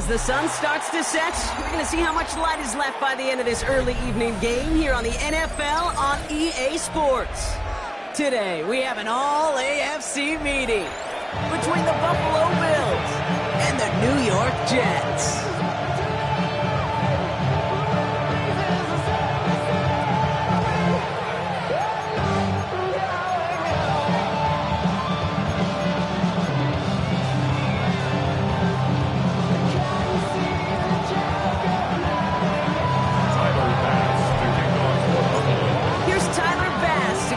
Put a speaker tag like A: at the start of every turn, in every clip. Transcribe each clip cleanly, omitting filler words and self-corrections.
A: As the sun starts to set, we're going to see how much light is left by the end of this early evening game here on the NFL on EA Sports. Today, we have an all-AFC meeting between the Buffalo Bills and the New York Jets.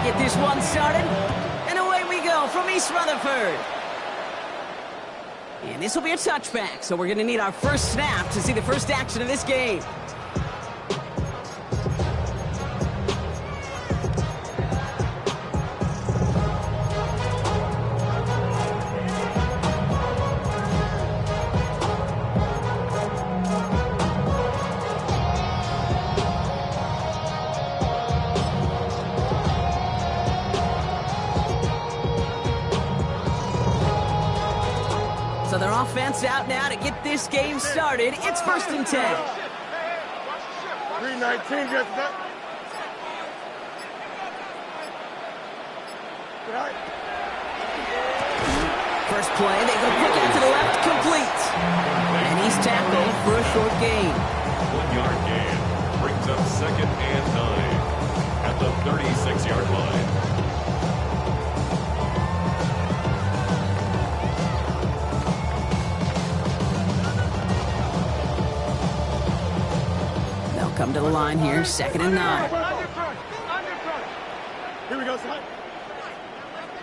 A: Get this one started, and away we go from East Rutherford. And this will be a touchback, so we're going to need our first snap to see the first action of this game. So their offense out now to get this game started. It's 1st and 10.
B: 319, just that.
A: First play, they go quick out to the left, complete. And he's tackled for a short gain.
C: 1-yard gain brings up 2nd and 9 at the 36-yard line.
A: Come to the line here, 2nd and 9.
B: Here we go, son.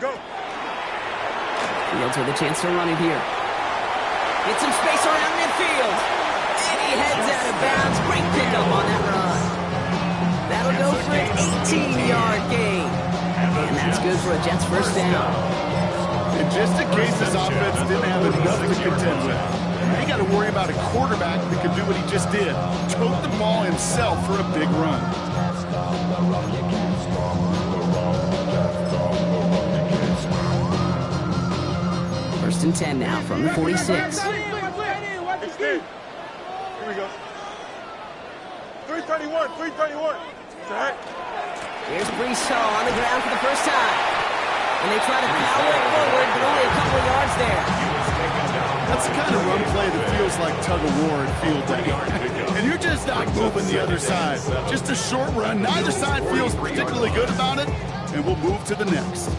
B: Go.
A: Fields with a chance to run it here. Get some space around midfield. And he heads out of bounds. Great pickup on that run. That'll go for an 18-yard gain. And that's good for a Jets first down.
D: And just in case this offense didn't have enough to contend with, you got to worry about a quarterback that can do what he just did. Tote the ball himself for a big run.
A: First and 10 now from the 46.
B: Here we go. 331, 331.
A: Here's Brees Hall on the ground for the first time. And they try to power it forward, but only a couple of yards there.
D: That's the kind of run play that feels like tug-of-war at field day. And you're just not moving the other side. Just a short run. Neither side feels particularly good about it, and we'll move to the next.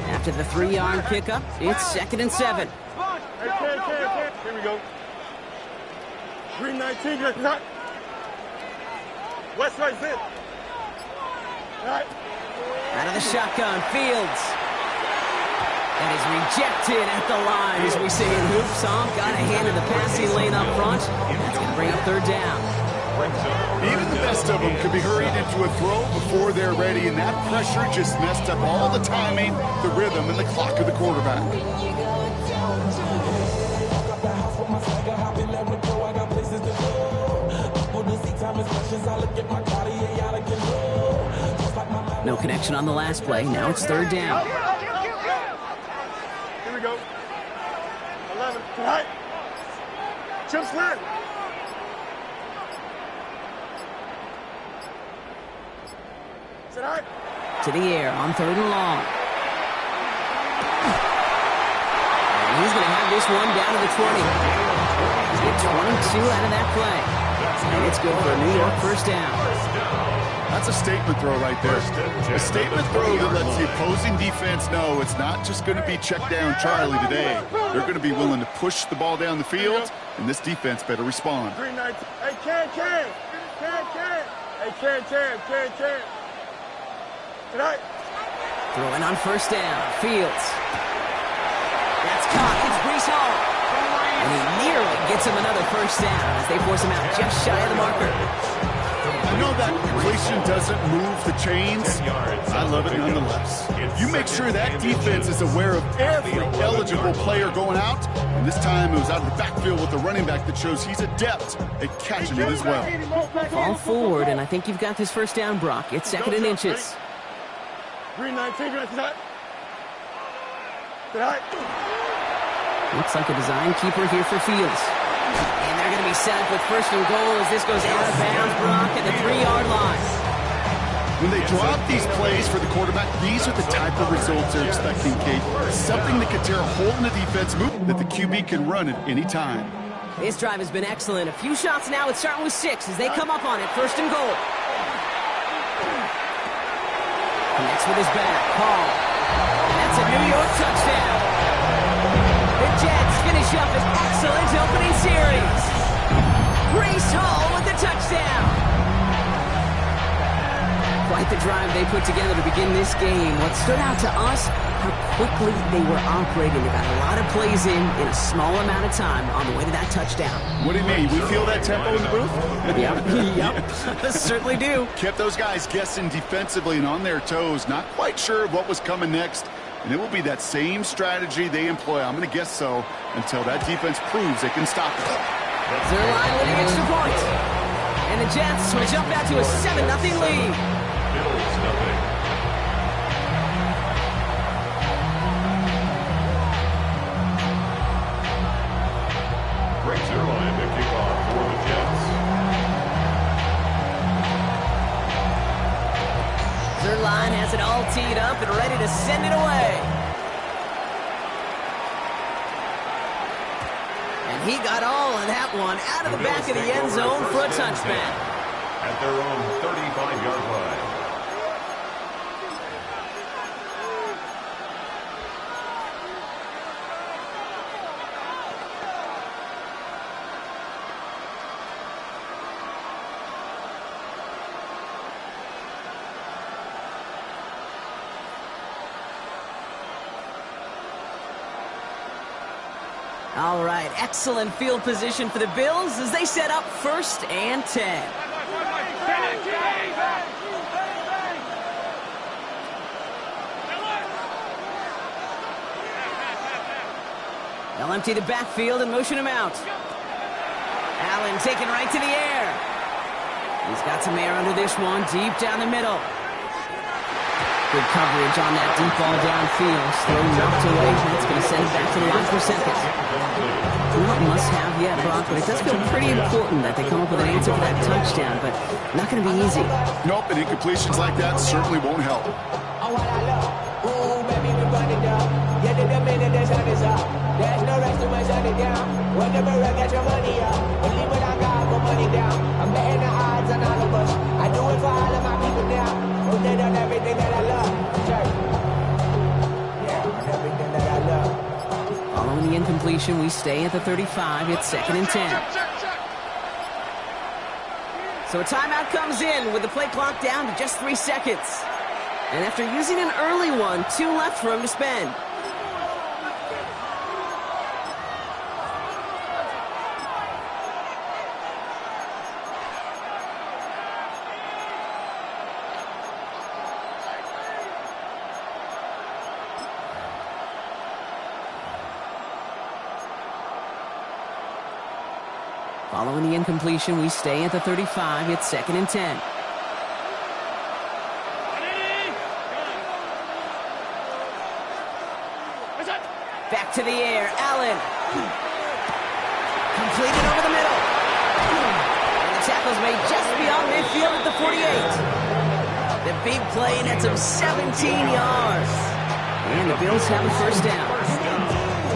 A: After the 3-yard pickup, it's 2nd and 7.
B: Here we go. 319, just not. West right zip. All right.
A: Out of the shotgun, Fields. That is rejected at the line, as we say in hoops. Got a hand in the passing lane up front. That's going to bring up 3rd down.
D: Even the best of them could be hurried into a throw before they're ready, and that pressure just messed up all the timing, the rhythm, and the clock of the quarterback.
A: No connection on the last play. Now it's 3rd down.
B: Here we go. 11. Right. Chip slant. Sit high.
A: To the air on 3rd and long. And he's going to have this one down to the 20. He's get 22 out of that play. And it's good for a New York first down.
D: That's a statement throw right there. A statement throw that lets the opposing defense know it's not just going to be check down Charlie today. They're going to be willing to push the ball down the field, and this defense better respond.
B: Hey, Can. Hey, Can. Tonight.
A: Throwing on first down. Fields. That's caught. It's Brees Hall. And he nearly gets him another first down as they force him out just shy of the marker.
D: I know that completion doesn't move the chains. I love it nonetheless. You make sure that defense is aware of every eligible player going out. And this time it was out of the backfield with the running back that shows he's adept at catching it as well.
A: Fall forward, and I think you've got this first down, Brock. It's 2nd and inches.
B: 319, that's not.
A: Looks like a design keeper here for Fields. And they're going to be set up with first and goal as this goes out of bounds, Brock, at the 3-yard line.
D: When they drop these plays for the quarterback, these are the type of results they're expecting, Kate. Something that can tear a hole in the defense, move that the QB can run at any time.
A: This drive has been excellent. A few shots now. It's starting with 6 as they come up on it. First and goal. Connects with his back. Paul. And that's a New York touchdown. The Jets finish up an excellent opening series. Breece Hall with the touchdown. Quite the drive they put together to begin this game. What stood out to us, how quickly they were operating. They got a lot of plays in a small amount of time on the way to that touchdown.
D: What do you mean? We feel that tempo in the booth?
A: Yep. Certainly do.
D: Kept those guys guessing defensively and on their toes, not quite sure what was coming next. And it will be that same strategy they employ, I'm going to guess so, until that defense proves they can stop it.
A: Zerline with an extra point. And the Jets switch up now to a 7-0 lead.
C: Bills nothing. Greg Zerline to kick off for the Jets.
A: Zerline has it all teed up and ready to send it away. And he got all of that one out of the back of the end zone for a touchback.
C: At their own 35-yard line.
A: All right, excellent field position for the Bills as they set up 1st and 10. They'll empty the backfield and motion him out. Allen taken right to the air. He's got some air under this one, deep down the middle. Good coverage on that deep ball downfield. Throw knocked away. It's going to send it back to the line for second. Not must-have yet, Brock, but it does feel pretty important that they come up with an answer for that touchdown, but not going to be easy.
D: Nope, and incompletions like that certainly won't help.
E: There's no rest to my shut it down. Whatever I get your money up. Believe what I got, put money down. I'm betting the odds on all of us. I do it for all of my people now. Who did on everything that I love. Yeah, on everything that I love.
A: Following the incompletion, we stay at the 35. It's 2nd and 10. So a timeout comes in with the play clock down to just 3 seconds. And after using an early one, 2 left for him to spend. Following the incompletion, we stay at the 35. It's 2nd and 10. Back to the air, Allen. Completed over the middle. And the tackle's made just beyond midfield at the 48. The big play nets him 17 yards. And the Bills have a 1st down.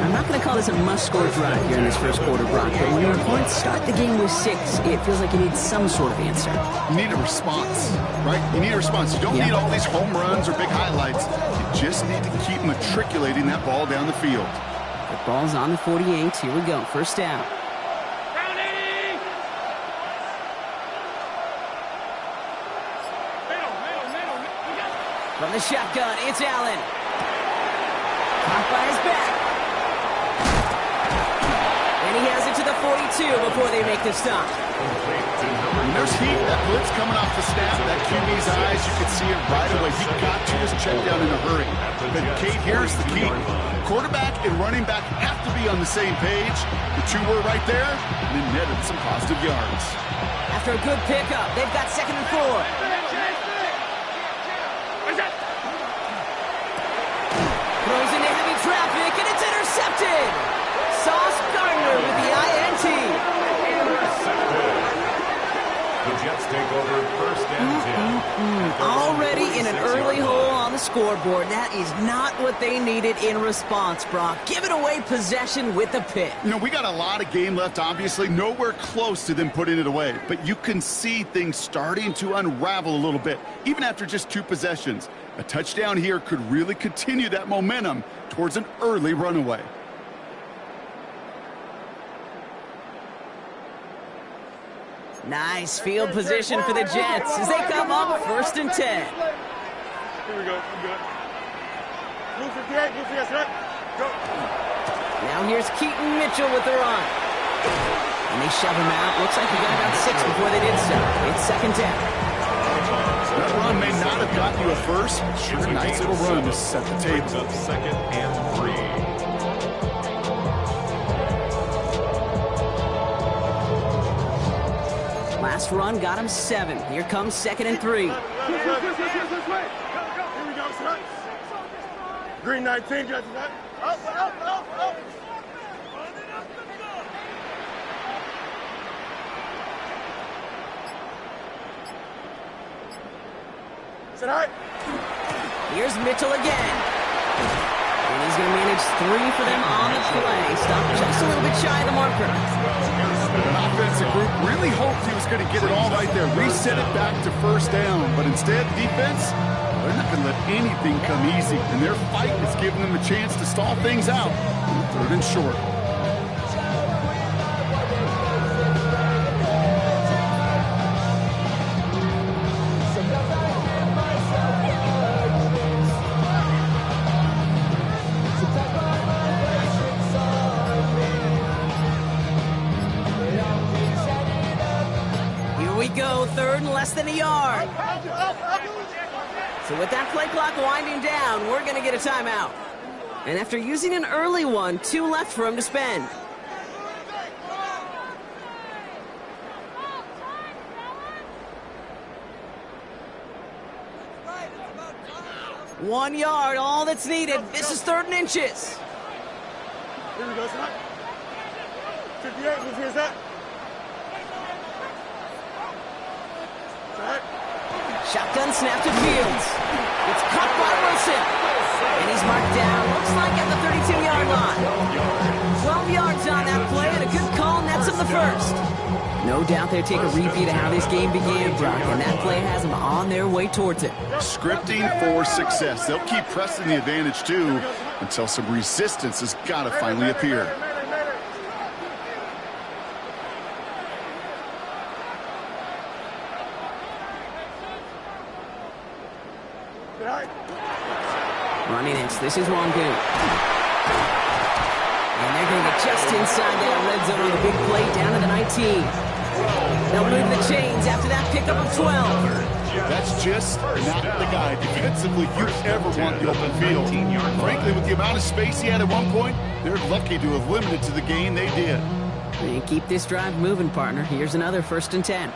A: I'm not going to call this a must-score drive here in this first quarter, Brock, but when your opponents start the game with 6, it feels like you need some sort of answer.
D: You need a response, right? You need a response. You don't need all these home runs or big highlights. You just need to keep matriculating that ball down the field.
A: The ball's on the 48. Here we go. 1st down. From the shotgun, it's Allen. Caught by his back. And he has it to the 42 before they make the stop.
D: When there's heat, that blitz coming off the snap, that QB's eyes, you can see it right away. He got to his check down in a hurry. But Kate, here's the key. Quarterback and running back have to be on the same page. The 2 were right there, and it netted some positive yards.
A: After a good pickup, they've got 2nd and 4. Throws into heavy traffic, intercepted. Sauce Gardner with the INT.
C: The Jets take over first and 10.
A: Already in an early hole on the scoreboard. That is not what they needed in response, Brock. Giving away possession with a pick.
D: You know, we got a lot of game left, obviously. Nowhere close to them putting it away. But you can see things starting to unravel a little bit, even after just 2 possessions. A touchdown here could really continue that momentum towards an early runaway.
A: Nice field position for the Jets as they come up first and 10.
B: Here we go. I'm good. Move 58, move 58, right? Go.
A: Now here's Keaton Mitchell with the run. And they shove him out. Looks like he got about 6 before they did so. It's second down.
D: That run may not have gotten you a first. Sure, nice little run to set the table.
C: Brings up second and 3.
A: Last run got him 7. Here comes second and 3.
B: Here we go, son. Green 19, Jets. Up. Sit high.
A: Here's Mitchell again. And he's going to manage 3 for them on the play. Stopped just a little bit shy of the marker.
D: The offensive group really hoped he was going to get it all right there, reset it back to first down. But instead, defense, they're not going to let anything come easy. And their fight is giving them a chance to stall things out. 3rd and short.
A: Go, 3rd and less than a yard. So with that play clock winding down, we're going to get a timeout. And after using an early one, 2 left for him to spend. One yard, all that's needed. This is 3rd and inches.
B: Here we go, son. 58, move here, set.
A: Shotgun snap to Fields. It's caught by Wilson. And he's marked down, looks like at the 32-yard line. 12 yards on that play, and a good call nets him the first. No doubt they take a repeat of how this game began, Brock, and that play has them on their way towards it.
D: Scripting for success. They'll keep pressing the advantage, too, until some resistance has got to finally appear.
A: Running it, this is Wangu. And they're going to get just inside that red zone on the big play down to the 19. They'll move the chains after that pickup of 12.
D: That's just not the guy defensively you ever want the open field. Frankly, with the amount of space he had at one point, they're lucky to have limited to the gain they did.
A: And keep this drive moving, partner. Here's another 1st and 10.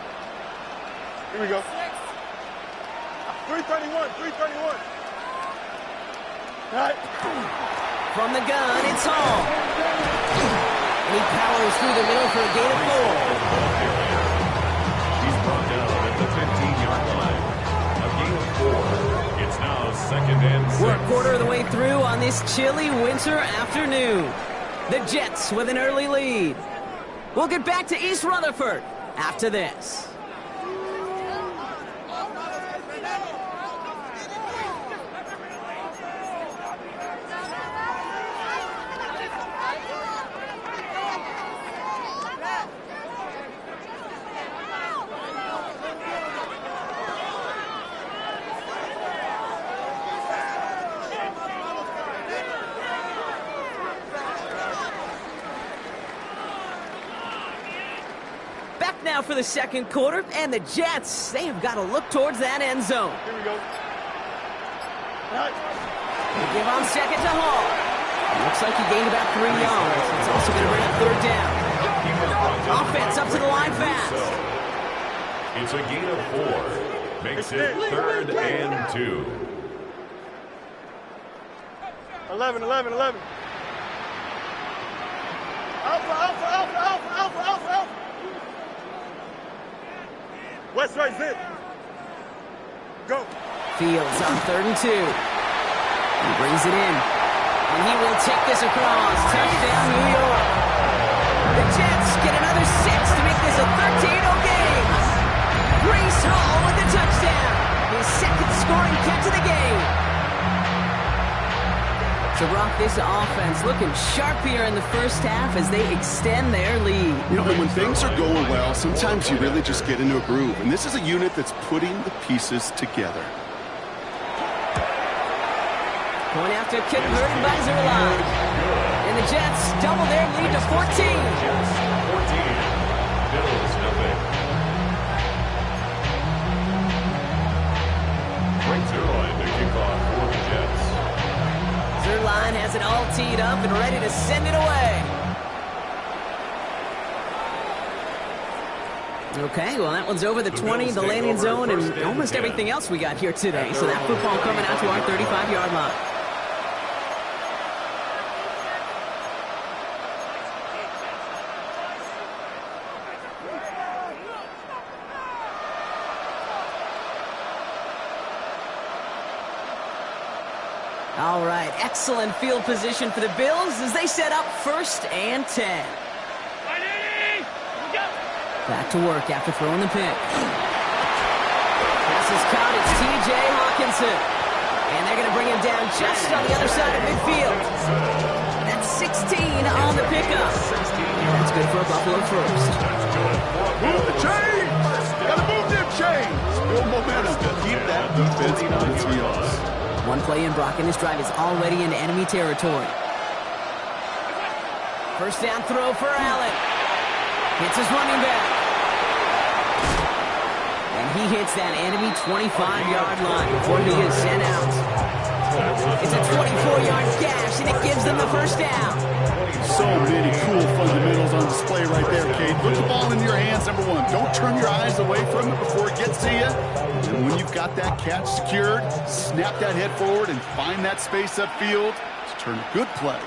B: Here we go. 331. Right.
A: From the gun, it's Hall. And he powers through the middle for a gain of 4.
C: He's brought down at the 15-yard line. A gain of 4. It's now 2nd and 6.
A: We're a quarter of the way through on this chilly winter afternoon. The Jets with an early lead. We'll get back to East Rutherford after this. Now for the second quarter, and the Jets, they have got to look towards that end zone.
B: Here we go. Right.
A: They give on second to Hall. Looks like he gained about 3 yards. It's also going to bring up 3rd down. Offense up to the line fast.
C: It's a gain of 4. Makes it 3rd and 2.
B: 11. Alpha. West right, zip. Go.
A: Fields on 3rd and 2. He brings it in. And he will take this across. Touchdown, New York. The Jets get another 6 to make this a 13-0 game. Breece Hall with the touchdown. His second scoring catch of the game. So, Brock, this offense looking sharp here in the first half as they extend their lead.
D: You know, and when things are going well, sometimes you really just get into a groove. And this is a unit that's putting the pieces together.
A: Point after converted by Zerline. And the Jets double their lead to 14.
C: Jets 14. Bills nothing. Right Zerline to kick off for the Jets.
A: Zerline has it all teed up and ready to send it away. Okay, well, that one's over the 20, the landing zone, and almost everything else we got here today. So that football coming out to our 35-yard line. All right, excellent field position for the Bills as they set up 1st and 10. Back to work after throwing the pick. Pass is caught. It's T.J. Hawkinson. And they're going to bring him down just on the other side of midfield. That's 16 on the pickup. That's good for a Buffalo first.
D: Move the chains! Gotta move them chains! Build momentum to keep that defense on its heels.
A: One play in, Brock, and this drive is already into enemy territory. First down throw for Allen. Hits his running back. And he hits that enemy 25-yard line before he is sent out. It's a 24-yard gash, and it gives them the first down.
D: So many cool fundamentals on display right there, Kate. Put the ball in your hands, number one. Don't turn your eyes away from it before it gets to you. And when you've got that catch secured, snap that head forward and find that space upfield to turn a good play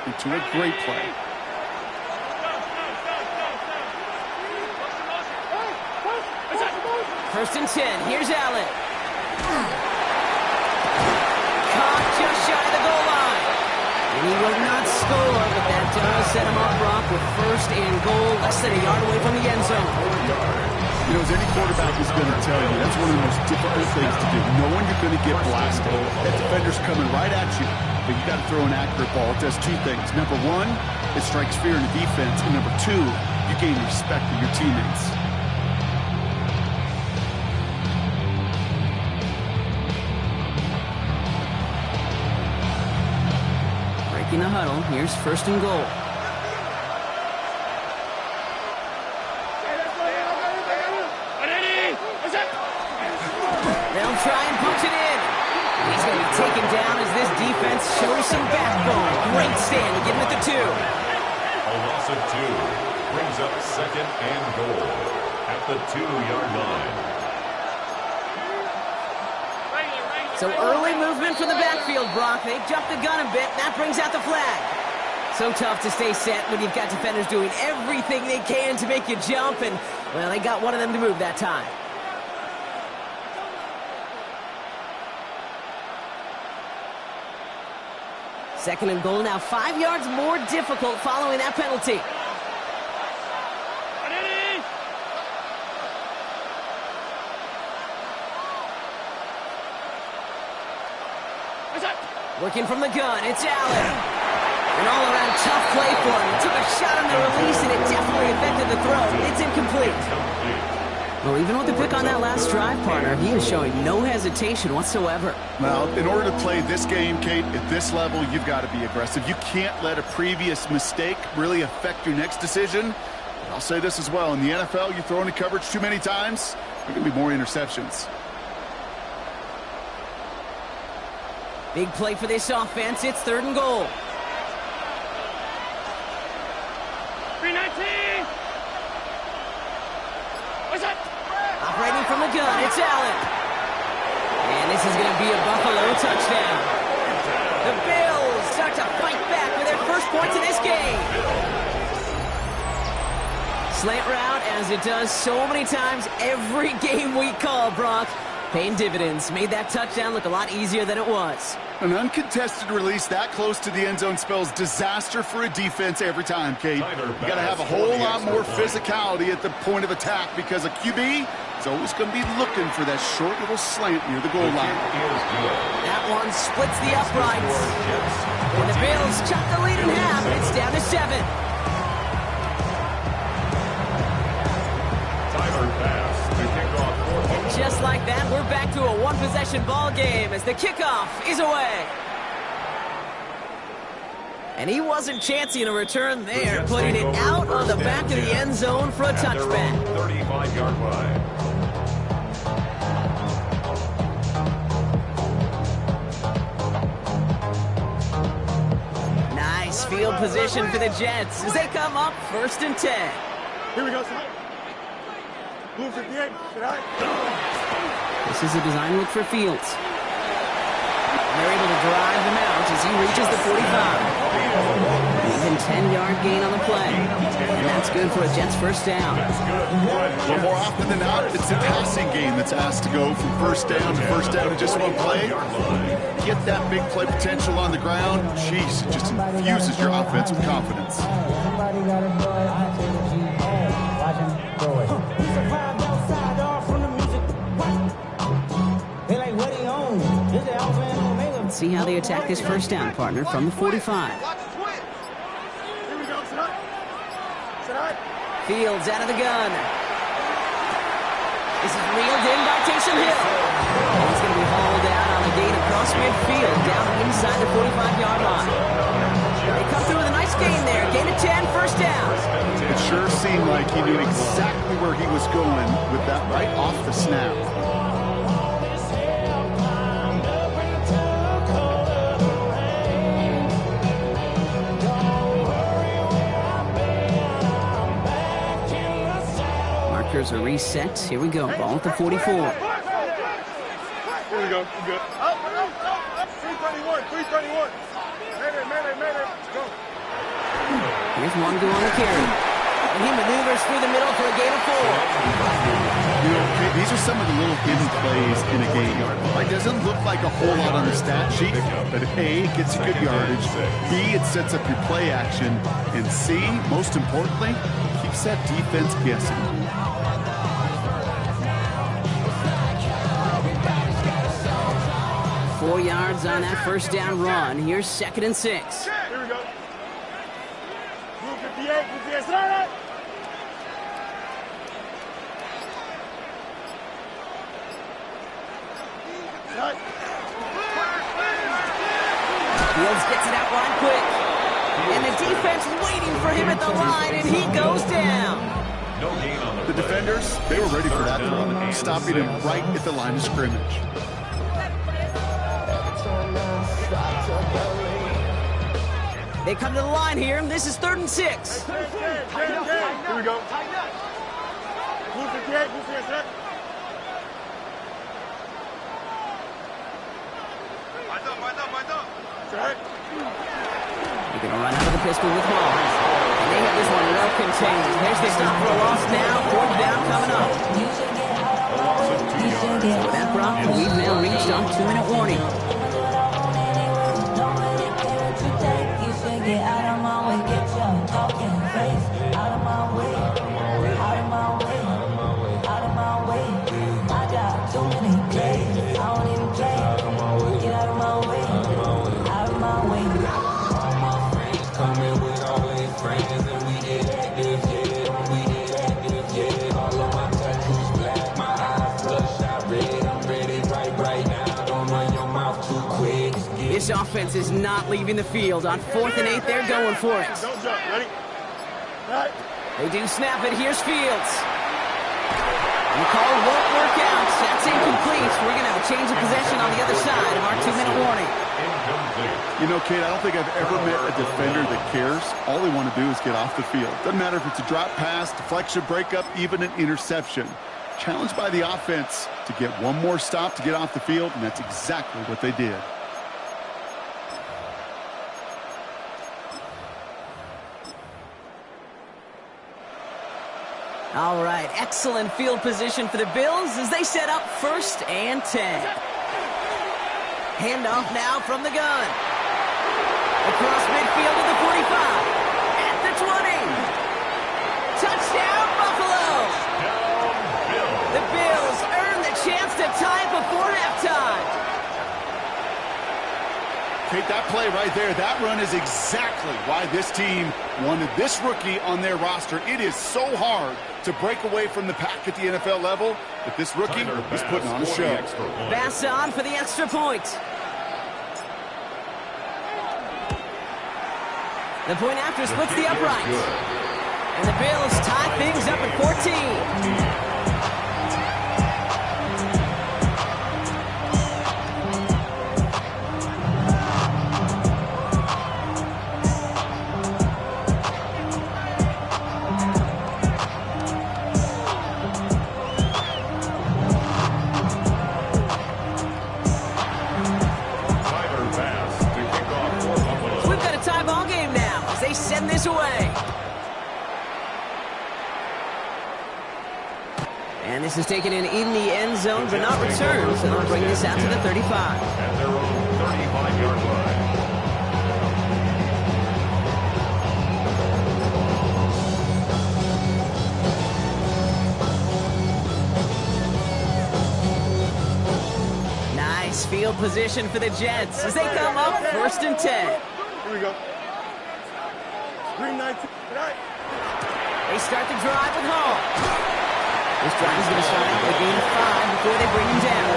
D: into a great play.
A: First and 10. Here's Allen. Caught just shy of the goal line. And he will not score, but that does set him up, Brock, with 1st and goal, less than a yard away from the end zone.
D: You know, as any quarterback is going to tell you, that's one of the most difficult things to do. Knowing you're going to get blasted. That defender's coming right at you, but you got to throw an accurate ball. It does two things. Number one, it strikes fear in the defense. And number two, you gain respect of your teammates.
A: In the huddle, here's 1st and goal. They'll try and punch it in. He's going to be taken down as this defense shows some backbone. Great stand to get him at the 2.
C: A loss of 2 brings up 2nd and goal at the 2-yard line.
A: So early movement from the backfield, Brock. They jumped the gun a bit. That brings out the flag. So tough to stay set when you've got defenders doing everything they can to make you jump. And, well, they got one of them to move that time. Second and goal now. 5 yards more difficult following that penalty. Working from the gun, it's Allen. An all-around tough play for him. He took a shot on the release, and it definitely affected the throw. It's incomplete. Well, even with the pick on that last drive, partner, he is showing no hesitation whatsoever.
D: Now, in order to play this game, Kate, at this level, you've got to be aggressive. You can't let a previous mistake really affect your next decision. But I'll say this as well. In the NFL, you throw into coverage too many times, there are going to be more interceptions.
A: Big play for this offense. It's 3rd and goal.
B: 319. What's up?
A: Operating from the gun, it's Allen. And this is going to be a Buffalo touchdown. The Bills start to fight back with their first points in this game. Slant route, as it does so many times every game we call, Brock. Paying dividends. Made that touchdown look a lot easier than it was.
D: An uncontested release that close to the end zone spells disaster for a defense every time, Kate. You got to have a whole lot more physicality at the point of attack because a QB is always going to be looking for that short little slant near the goal line.
A: That one splits the uprights. And the Bills chop the lead in half. It's down to 7. And just like that, we're back to a one-possession ball game as the kickoff is away. And he wasn't chancing a return there, putting it out on the back of the end zone for a touchback.
C: 35-yard line.
A: Nice field position for the Jets as they come up 1st and 10.
B: Here we go, son. Move 58. Sit out.
A: This is a design look for Fields. And they're able to drive him out as he reaches the 45. Even 10-yard gain on the play. And that's good for a Jets first down.
D: Well, more often than not, it's a passing game that's asked to go from first down in just one play. Get that big play potential on the ground. Jeez, it just infuses your offense with confidence.
E: Somebody got a boy, I take the G. Watch him throw it. He's a vibe outside off from the music. They like what he owns. This is Alpha and Omega.
A: Let's see how they attack this first down, partner, from the 45.
B: Here we go, son. Sit out.
A: Fields out of the gun. This is reeled in by Taysom Hill. And he's going to be hauled out on the gain across midfield, down inside the 45-yard line. They come through with a nice gain there. Gain of 10, first down.
D: It sure seemed like he knew exactly where he was going with that right off the snap.
A: Markers are reset. Here we go. Ball at the 44.
B: Here we go. We're good. Up. 331. 331. Mayday. Go.
A: Here's one go on the carry. And he maneuvers through the middle for a gain of 4.
D: You know, these are some of the little hidden plays in a game. It doesn't look like a whole lot on the stat sheet, but A, it gets you good yardage, B, it sets up your play action, and C, most importantly, keeps that defense guessing.
A: Four yards on that first down run. Here's 2nd and 6.
B: Here we go. Move 58. Sit out.
A: Fields gets it out wide quick. And the defense waiting for him at the line, and he goes down.
D: The defenders, they were ready for that throw, stopping him right at the line of scrimmage.
A: They come to the line here. This is 3rd and 6.
B: Here we go. Move 58. Sit out.
A: They're going to run out of the pistol with Hall. And they have this one well contained. There's the stop for a loss now. 4th down coming up. So that Brock, we've now reached our 2-minute warning.
F: Get out of my way, get your talking face out of my way, out of my way, out of my way. I got too many days, I don't even play. Get out of my way, out of my way. All my friends coming with all their friends, and we get active, yeah. All of my tattoos black, my eyes bloodshot red. I'm ready right now. Don't run your mouth too quick.
A: This offense is not leaving the field. On 4th and 8, they're going for it.
B: Don't jump. Ready? Right.
A: They do snap it. Here's Fields. And the call won't work out. That's incomplete. We're going to have a change of possession on the other side of our 2-minute warning.
D: You know, Kate, I don't think I've ever met a defender that cares. All they want to do is get off the field. Doesn't matter if it's a drop pass, deflection, breakup, even an interception. Challenged by the offense to get one more stop to get off the field, and that's exactly what they did.
A: All right, excellent field position for the Bills as they set up 1st and 10. Handoff now from the gun. Across midfield to the 45. At the 20. Touchdown, Buffalo! The Bills earn the chance to tie it before halftime.
D: Kate, that play right there, that run is exactly why this team wanted this rookie on their roster. It is so hard to break away from the pack at the NFL level, but this rookie is putting on a show.
A: Pass on for the extra point. The point after splits the uprights. And the Bills tie things up at 14. This away. And this is taken in the end zone, but not returned, so they'll bring this out to the 35.
C: At their own 35-yard line.
A: Nice field position for the Jets as they come up 1st and 10.
B: Here we go. Green 19.
A: They start the drive with Hall. This drive is going to start at the gain of 5 before they bring him down.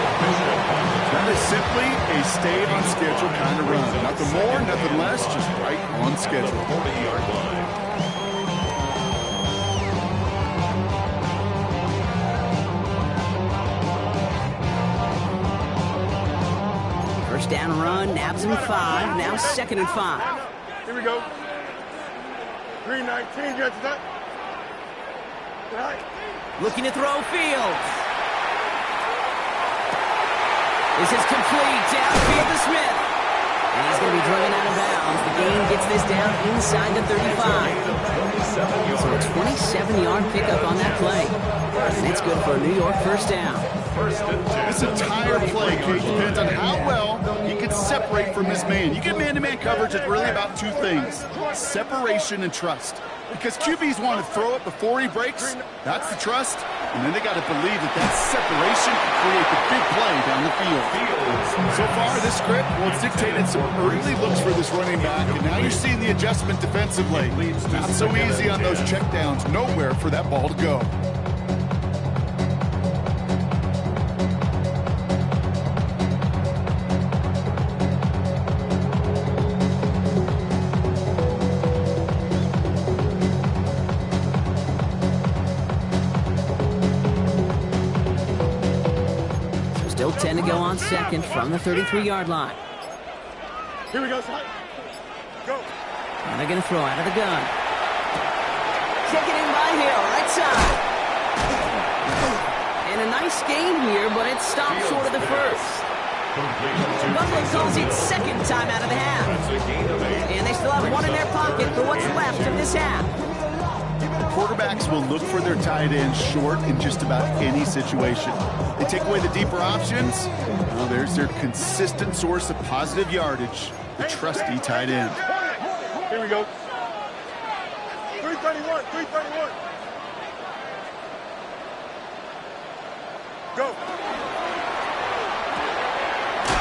D: That is simply a stay on schedule kind of run. Nothing more, nothing less, just right on schedule.
C: 40-yard line.
A: First down run, nabs him 5, now 2nd and 5.
B: Here we go. Green 19, gets that.
A: Looking to throw Fields. This is complete, downfield to Smith. And he's going to be driven out of bounds. The gain gets this down inside the 35. So a 27-yard pickup on that play. And it's good for a New York first down.
D: This entire play, Kate, depends on how well he can separate from his man. You get man-to-man coverage, it's really about 2 things: separation and trust. Because QBs want to throw it before he breaks, that's the trust, and then they got to believe that that separation can create the big play down the field. So far, this script, well, it's dictated some early looks for this running back, and now you're seeing the adjustment defensively. Not so easy on those checkdowns, nowhere for that ball to go.
A: Still 10 to go on 2nd from the 33-yard line.
B: Here we go, son. Go.
A: And they're going to throw out of the gun. Taken in by Hill, right side. And a nice gain here, but it stopped short of the first. Buffalo calls it 2nd time out of the half. And they still have 1 in their pocket for what's left of this half.
D: Quarterbacks will look for their tight end short in just about any situation. They take away the deeper options. Well, there's their consistent source of positive yardage, the trusty tight end.
B: Here we go. 331, 331. Go.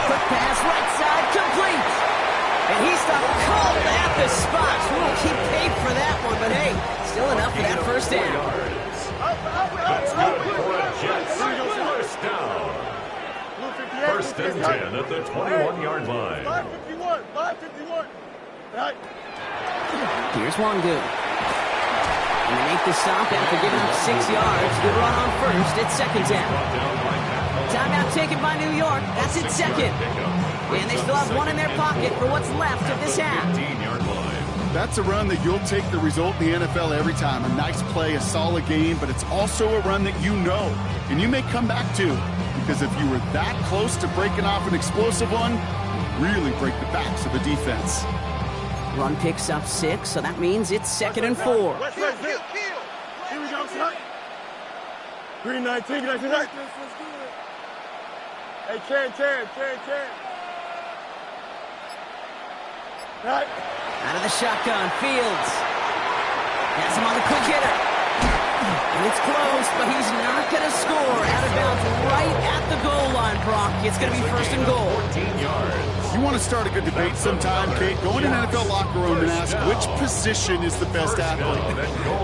A: Quick pass, right side, complete. And he stopped cold at the spot. We'll keep paid for that one, but hey, still enough for that first down.
C: That's good for a Jets first down. 1st and 10 at the 21-yard line.
B: 551, 551. Right.
A: Here's Wangu. And they make the stop after giving up 6 yards. Good run on 1st. It's 2nd down. Timeout taken by New York. That's its 2nd. And they still have 1 in their pocket for what's left of this half.
C: 15-yard line.
D: That's a run that you'll take the result in the NFL every time. A nice play, a solid game, but it's also a run that you know, and you may come back to. Because if you were that close to breaking off an explosive one, you really break the backs of the defense.
A: Run picks up 6, so that means it's 2nd and 4.
B: Here we go, son. 319, 319. Hey, Chen. Right.
A: Out of the shotgun, Fields. Has him on the quick hitter. And it's close, but he's not going to score. Out of bounds right at the goal line, Brock. It's going to be first and goal.
C: 14 yards.
D: You want to start a good debate sometime, Kate? Go in an NFL locker room and ask which position is the best athlete.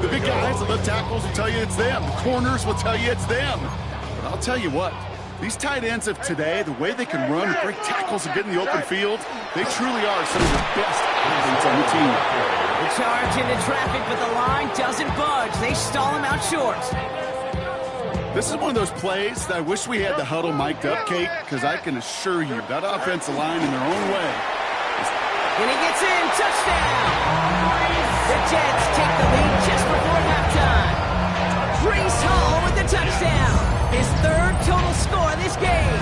D: The big guys, the left tackles will tell you it's them. The corners will tell you it's them. But I'll tell you what, these tight ends of today, the way they can run, break tackles, and get in the open field, they truly are some of the best athletes on the team.
A: The charge into traffic, but the line doesn't budge. They stall him out short.
D: This is one of those plays that I wish we had the huddle mic'd up, Kate, because I can assure you that offensive line in their own way.
A: And he gets in, touchdown! The Jets take the lead just before halftime. Breece Hall with the touchdown. His third total score this game.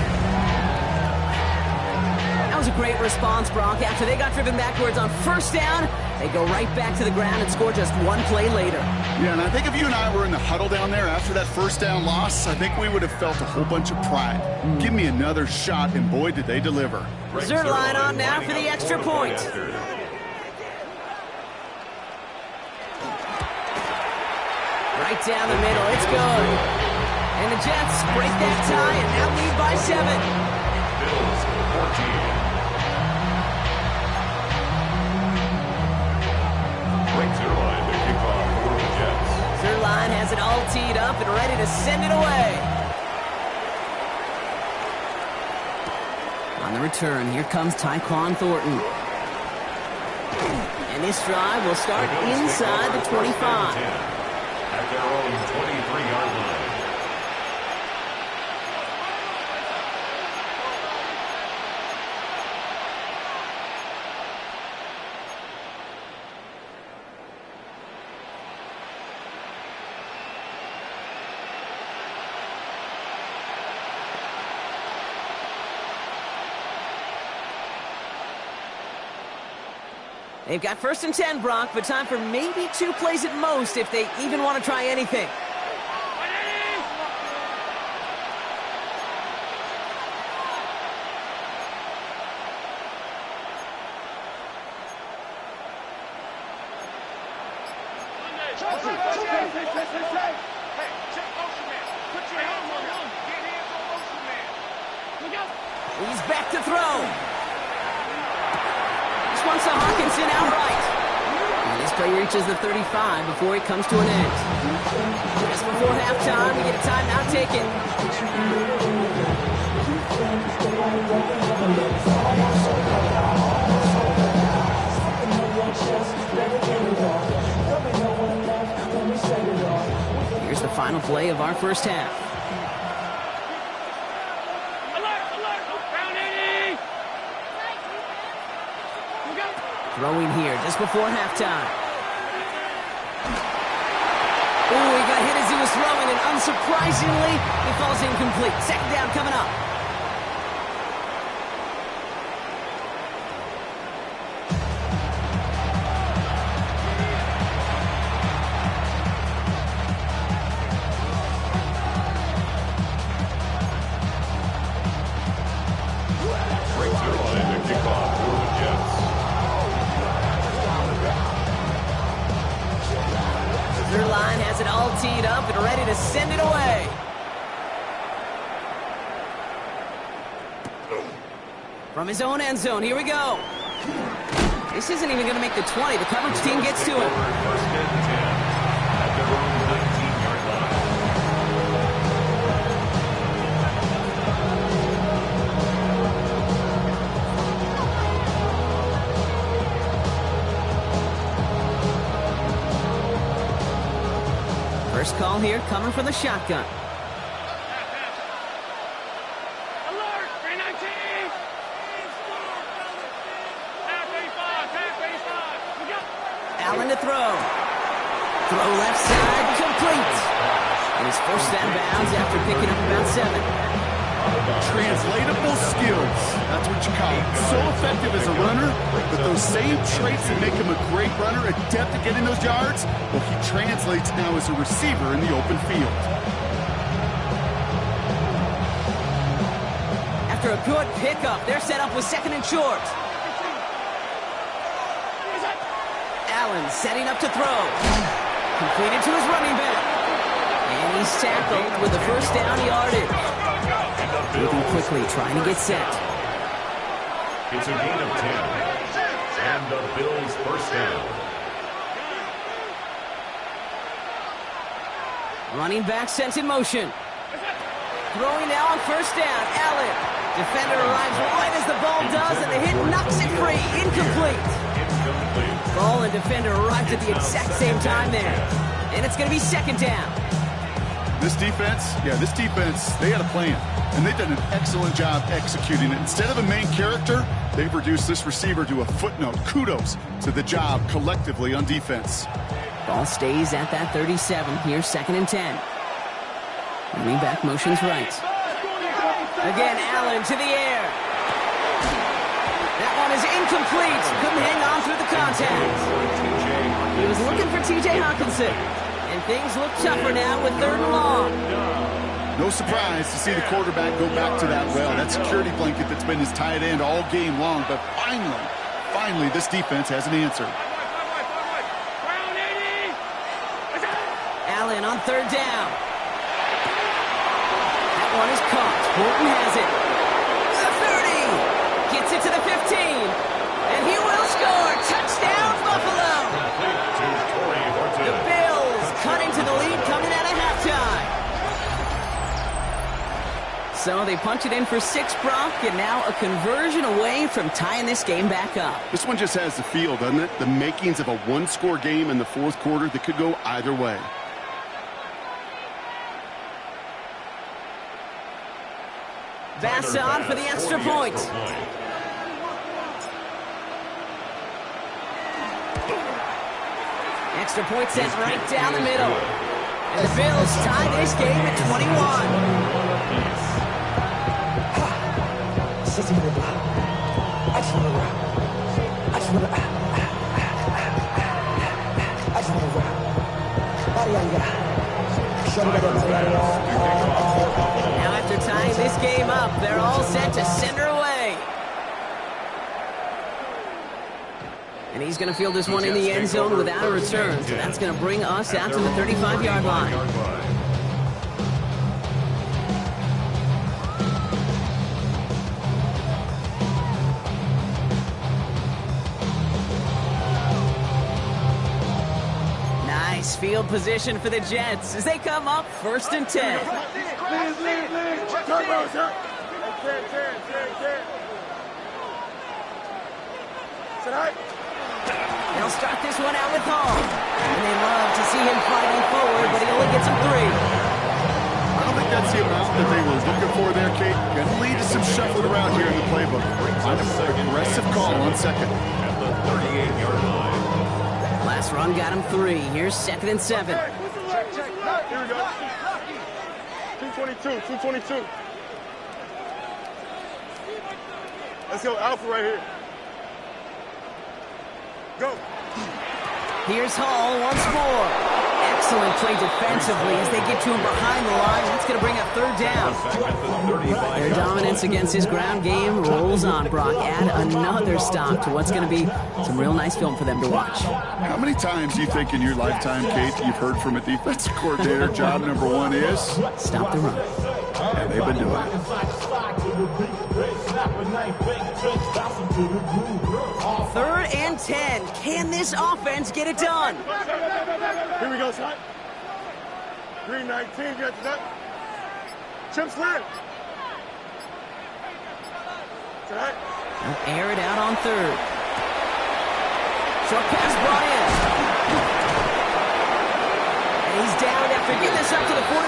A: That was a great response, Brock. After they got driven backwards on first down, they go right back to the ground and score just one play later.
D: Yeah, and I think if you and I were in the huddle down there after that first down loss, I think we would have felt a whole bunch of pride. Give me another shot, and boy, did they deliver.
A: Zerline on now for the extra point. Right down the middle, it's good. And the Jets break that tie and now lead by 7.
C: Bills 14. Right Zerline to kick off for the Jets.
A: Zerline has it all teed up and ready to send it away. On the return, here comes Tyquan Thornton. And this drive will start inside the 25.
C: At their own 23-yard line.
A: They've got first and 10, Brock, but time for maybe 2 plays at most if they even want to try anything. He's back to throw. Wants to Hawkinson outright. And this play reaches the 35 before it comes to an end. Just before halftime, we get a timeout taken. Here's the final play of our first half. Throwing here just before halftime. Oh, he got hit as he was throwing, and unsurprisingly, he falls incomplete. Second down coming up. Teed up and ready to send it away. From his own end zone, here we go. This isn't even going to make the 20. The coverage team gets to him.
C: First and 10 at their own 19-yard
A: First call here coming from the shotgun.
B: Alert! 319!
A: Allen to throw. Throw left side, complete. And he's forced out of bounds after picking up about 7.
D: Translatable skills. That's what you call it. So effective as a runner, but those same traits that make him a great runner, adept at getting those yards, well, he translates now as a receiver in the open field.
A: after a good pickup. They're set up with second and short. Allen setting up to throw. Completed to his running back. And he's tackled with the first down yardage. Moving quickly, trying to get set.
C: It's a gain of 10. And the Bills first down.
A: Running back sent in motion. Throwing now on first down. Allen. Defender arrives right as the ball does, and the hit knocks it free. Incomplete. Ball and defender arrived at the exact same time there. And it's going to be second down.
D: This defense, they had a plan. And they've done an excellent job executing it. Instead of a main character, they've reduced this receiver to a footnote. Kudos to the job collectively on defense.
A: Ball stays at that 37. Here's second and 10. Running back motions right. Again, Allen to the air. That one is incomplete. Couldn't hang on through the contact. He was looking for T.J. Hawkinson. And things look tougher now with third and long.
D: No surprise to see the quarterback go back to that well. That security blanket that's been his tight end all game long. But finally, this defense has an answer.
A: Allen on third down. That one is caught. Horton has it. The 30. Gets it to the 15. And he will score. Touchdown, Buffalo. The Bills cut into the lead coming out of halftime. So they punch it in for 6, Brock, and now a conversion away from tying this game back up.
G: This one just has the feel, doesn't it? The makings of a one-score game in the fourth quarter that could go either way.
A: Bass on for the extra point. Extra point sent right down the middle. And the Bills tie this game at 21. Now after tying this game up, they're all set to send her away. And he's going to field this one in the end zone without a return. So that's going to bring us out to the 35-yard line. Nice field position for the Jets as they come up first and 10. They'll start this one out with Hall. And they love to see him fighting forward, but he only gets them 3.
D: I don't think that's the amount that they were looking for there, Kate. Going to lead to some shuffling around here in the playbook. Find an aggressive call on second.
C: At the 38-yard line.
A: Last run got him 3. Here's second and 7.
B: Here we go. 222. Let's go, Alpha right here. Go.
A: Here's Hall once more. Excellent play defensively as they get to him behind the line. That's going to bring up third down. Their dominance against his ground game rolls on, Brock. Add another stop to what's going to be some real nice film for them to watch.
D: How many times do you think in your lifetime, Kate, you've heard from a defensive coordinator, job number 1 is?
A: Stop the run.
D: Yeah, they've been doing it.
A: Third and 10. Can this offense get it done?
B: Here we go, son. 319, get that. Chips left.
A: They'll air it out on third. Short pass brought in. And he's down after getting this up to the 41.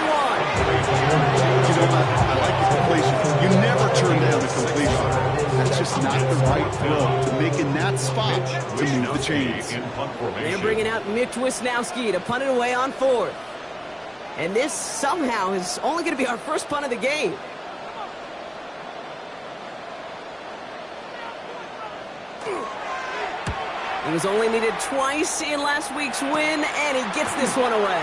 D: I like the completion. You never turn down the completion. That's just not the right throw to make in that spot to move the chains.
A: They're bringing out Mitch Wisnowski to punt it away on fourth. And this somehow is only going to be our first punt of the game. He was only needed twice in last week's win, and he gets this one away.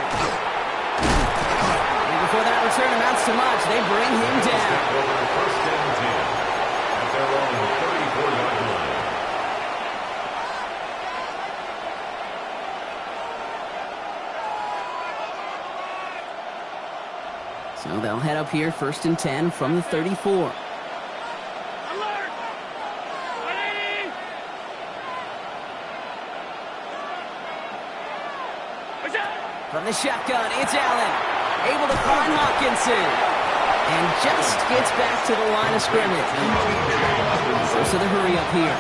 A: And before that return amounts to much, they bring him down.
C: their own 34-yard line.
A: So they'll head up here, 1st and 10 from the 34. From the shotgun, it's Allen. Able to find Hawkinson. And just gets back to the line of scrimmage. Force of the hurry up here.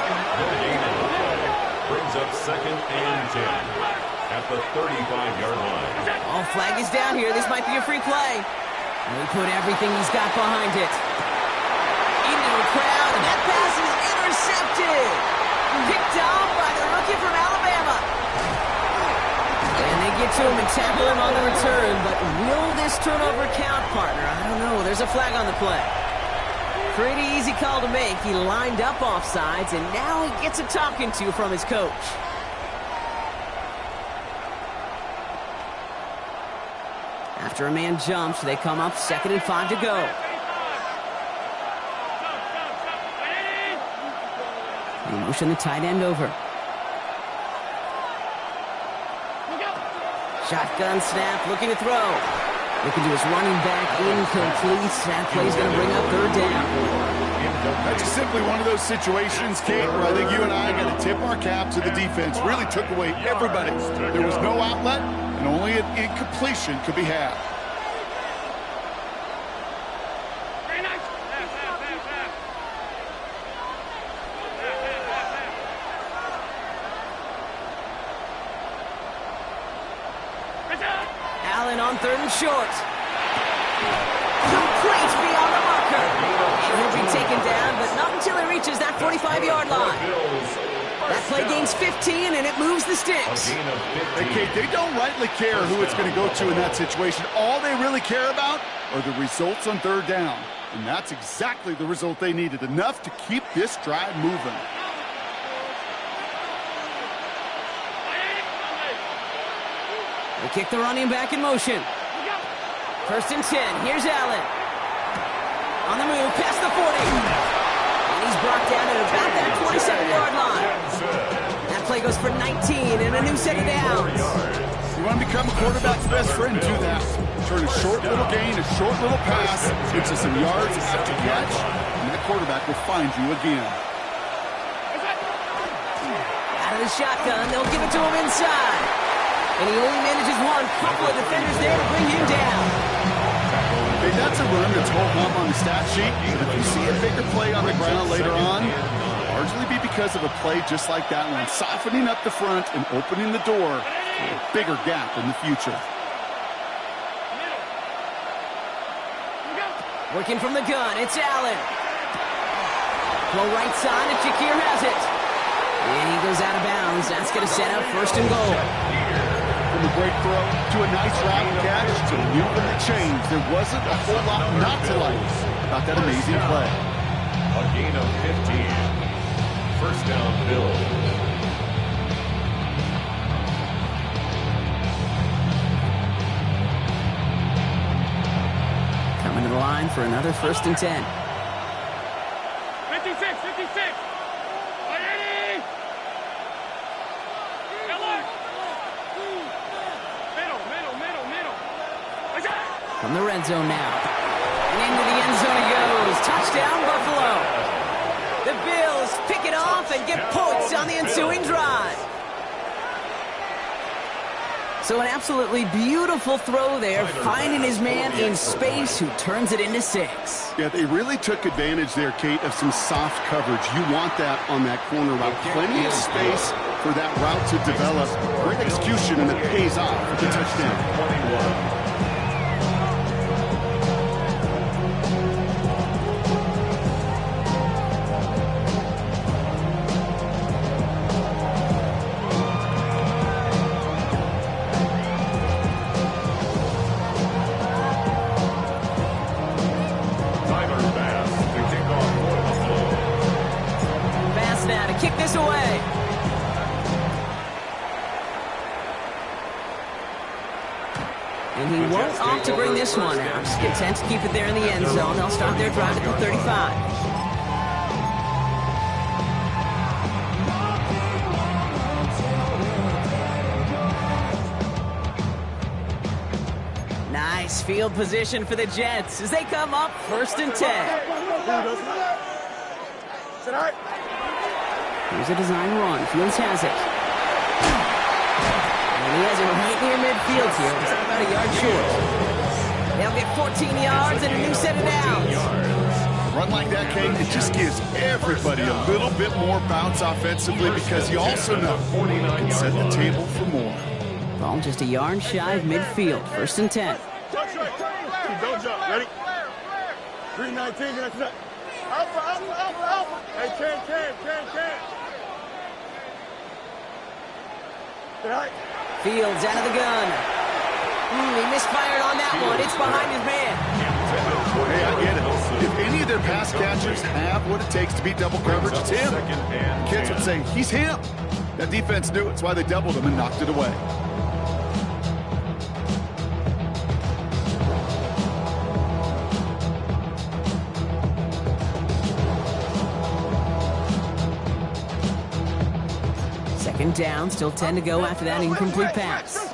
C: Brings up 2nd and 10 at the 35-yard line.
A: Oh, flag is down here. This might be a free play. And he put everything he's got behind it. Into the crowd, and that pass is intercepted. Picked off by the rookie from Alabama. And they get to him and tackle him on the return, but will this turnover count, partner? I don't know. There's a flag on the play. Pretty easy call to make. He lined up offsides, and now he gets a talking to from his coach. After a man jumps, they come up 2nd and 5 to go. They motion the tight end over. Shotgun snap, looking to throw. Looking to his running back, incomplete. That play's going to bring up 3rd down.
D: That's just simply one of those situations, Kate, where I think you and I got to tip our cap to the defense. Really took away everybody. There was no outlet, and only an incompletion could be had.
A: Allen on 3rd and short. Complete beyond the marker. And he'll be taken down, but not until he reaches that 45-yard line. That play gains 15, and it moves the sticks.
D: Hey, Kate, they don't rightly care who it's going to go to in that situation. All they really care about are the results on 3rd down. And that's exactly the result they needed, enough to keep this drive moving.
A: They kick the running back in motion. 1st and 10. Here's Allen. On the move, past the 40. And he's brought down at about that 27-yard line. That play goes for 19 and a new set of downs.
D: You want to become a quarterback's best friend, do that. Turn a short little gain, a short little pass into some yards after catch, and that quarterback will find you again.
A: Out of the shotgun, they'll give it to him inside. And he only manages one. Couple of defenders there to bring him down.
D: Hey, that's a run that's whole hum on the stat sheet. But if you see a bigger play on the ground later on, it'll largely be because of a play just like that one, softening up the front and opening the door for a bigger gap in the future.
A: Working from the gun, it's Allen. Throw right side, and Shakir has it. And he goes out of bounds. That's going to set up 1st and goal.
D: From a great throw to a nice route catch to moving the chains. There wasn't a whole lot not to like about that amazing play.
C: A gain of 15. 1st down, Bills.
A: Coming to the line for another 1st and 10.
B: 56, 56.
A: From the red zone now. And into the end zone he goes. Touchdown, Buffalo. The Bills pick it off and get points on the ensuing drive. So an absolutely beautiful throw there, finding his man in space who turns it into 6.
G: Yeah, they really took advantage there, Kate, of some soft coverage. You want that on that corner route. Plenty of space for that route to develop. Great execution, and it pays off with the touchdown.
C: 21.
A: Kick this away. And he won't opt to bring this one out. He's content to keep it there in the end zone. They'll start their drive at the 35. Nice field position for the Jets as they come up 1st and 10. Here's a design run. Fields has it. And he has it right near midfield here. It's about a yard short. They'll get 14 yards and a new set of downs.
D: Run like that, Kate, it just gives everybody a little bit more bounce offensively because you also know you can set the table for more.
A: Ball just a yard shy of midfield. 1st and 10.
B: Don't jump. Ready? 319. Alpha. Hey, can.
A: Fields out of the gun. He misfired on that one. It's behind his man.
D: Hey, I get it. If any of their pass catchers have what it takes to beat double coverage, it's him. Kids would say, he's him. That defense knew it. It's why they doubled him and knocked it away.
A: Second down, still 10 to go after that incomplete pass.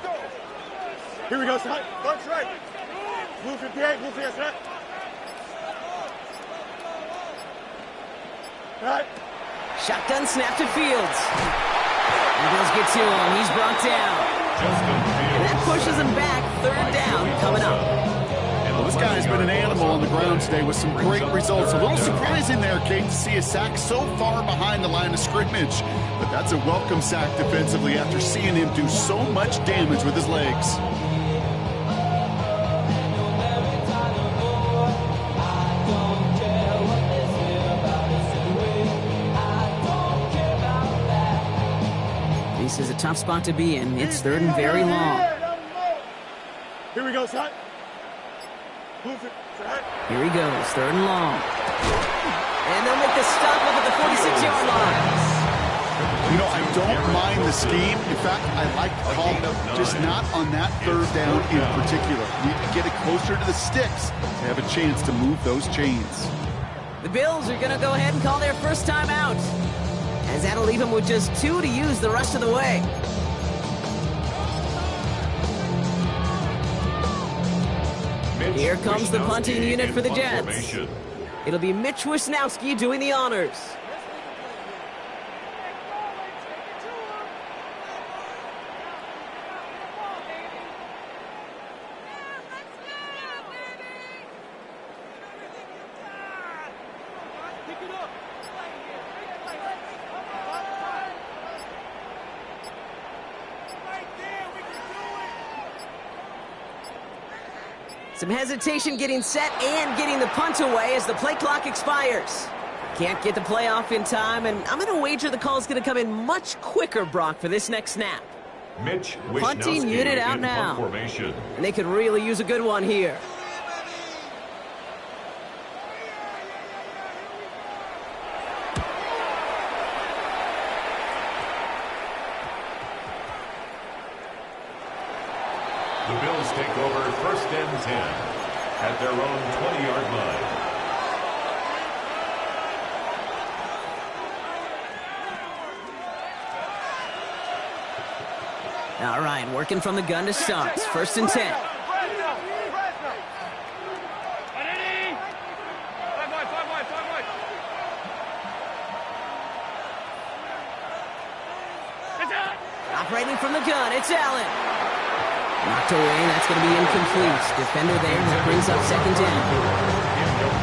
B: Here we go, son. Bunch right. Blue 58, son. Right.
A: Shotgun snap to Fields. Eagles get to him. He's brought down. And that pushes him back. 3rd down coming up.
D: Well, this guy has been an animal on the ground today with some great results. A little surprising there, Kate, to see a sack so far behind the line of scrimmage. But that's a welcome sack defensively after seeing him do so much damage with his legs.
A: This is a tough spot to be in. It's 3rd and very long.
B: Here we go, son.
A: Here he goes, 3rd and long. And they'll make the stop up at the 46-yard line.
D: You know, I don't mind the scheme. In fact, I like the call, just not on that 3rd down in particular. You need to get it closer to the sticks to have a chance to move those chains.
A: The Bills are going to go ahead and call their first time out, as that'll leave them with just 2 to use the rest of the way. Here comes the punting unit for the Jets. It'll be Mitch Wisnowski doing the honors. Some hesitation getting set and getting the punt away as the play clock expires. Can't get the play off in time, and I'm going to wager the call is going to come in much quicker, Brock, for this next snap.
C: Mitch
A: Punting unit out now.
C: Formation.
A: And they could really use a good one here.
C: The Bills take over 1st and 10 at their own 20-yard line.
A: All right, working from the gun to start. 1st and 10. Operating from the gun, it's Allen. Knocked away, that's going to be incomplete. Defender there, that brings up 2nd down.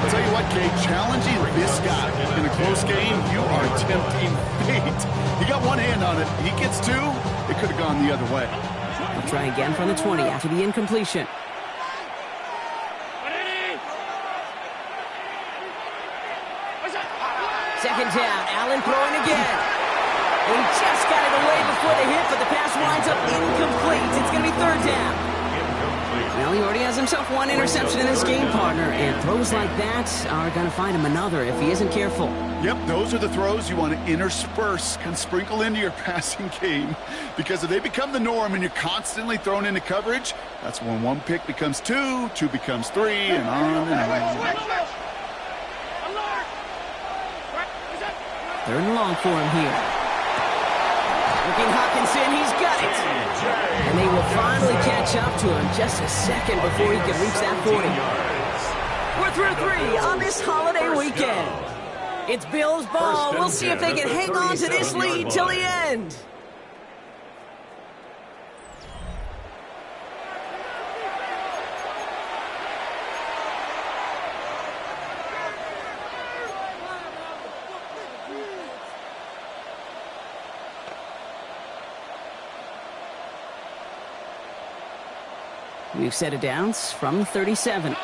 D: I'll tell you what, Kate, challenging this guy in a close game, you are tempting fate. He got one hand on it. He gets 2. It could have gone the other way.
A: They'll try again from the 20 after the incompletion. Second down, Allen throwing again. And he just got it away before the hit, but the pass winds up incomplete. It's going to be 3rd down. Well, he already has himself 1 interception in this game, partner, and throws like that are going to find him another if he isn't careful.
D: Yep, those are the throws you want to intersperse, kind of sprinkle into your passing game, because if they become the norm and you're constantly thrown into coverage, that's when 1 pick becomes 2, 2 becomes 3, and on and on.
A: 3rd and long for him here. Looking Hawkinson, he's got it. And they will finally catch up to him. Just a second before he can reach that 40. We're through 3 on this holiday weekend. It's Bills ball. We'll see if they can hang on to this lead till the end. We've set it down from 37.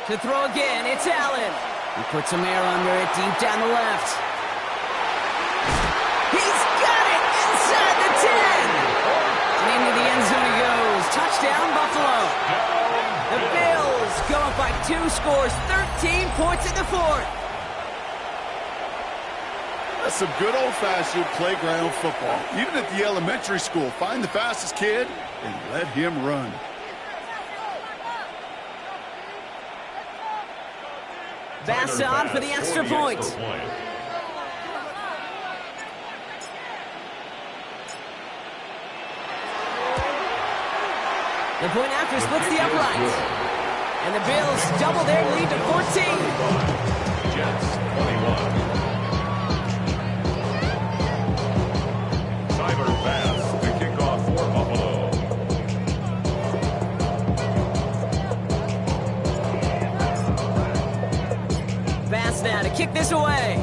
A: To throw again, it's Allen. He puts some air under it deep down the left. He's got it inside the 10. And into the end zone he goes. Touchdown, Buffalo. The Bills go up by 2 scores, 13 points in the 4th.
D: That's some good old-fashioned playground football. Even at the elementary school, find the fastest kid and let him run.
A: Bass on for the extra point. The point after splits the upright. And the Bills double their lead to 14.
C: Jets 21. Tyler Bass to kick off for Buffalo.
A: Bass now to kick this away.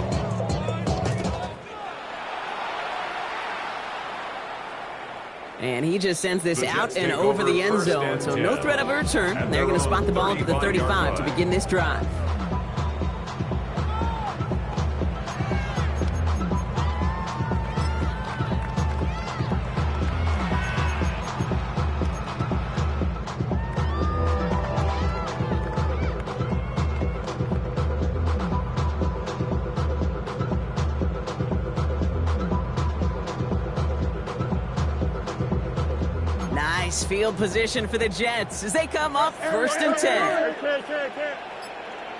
A: And he just sends this out and over the end zone, so no threat of a return. They're going to spot the ball to the 35 to begin this drive. Nice field position for the Jets as they come up 1st and 10.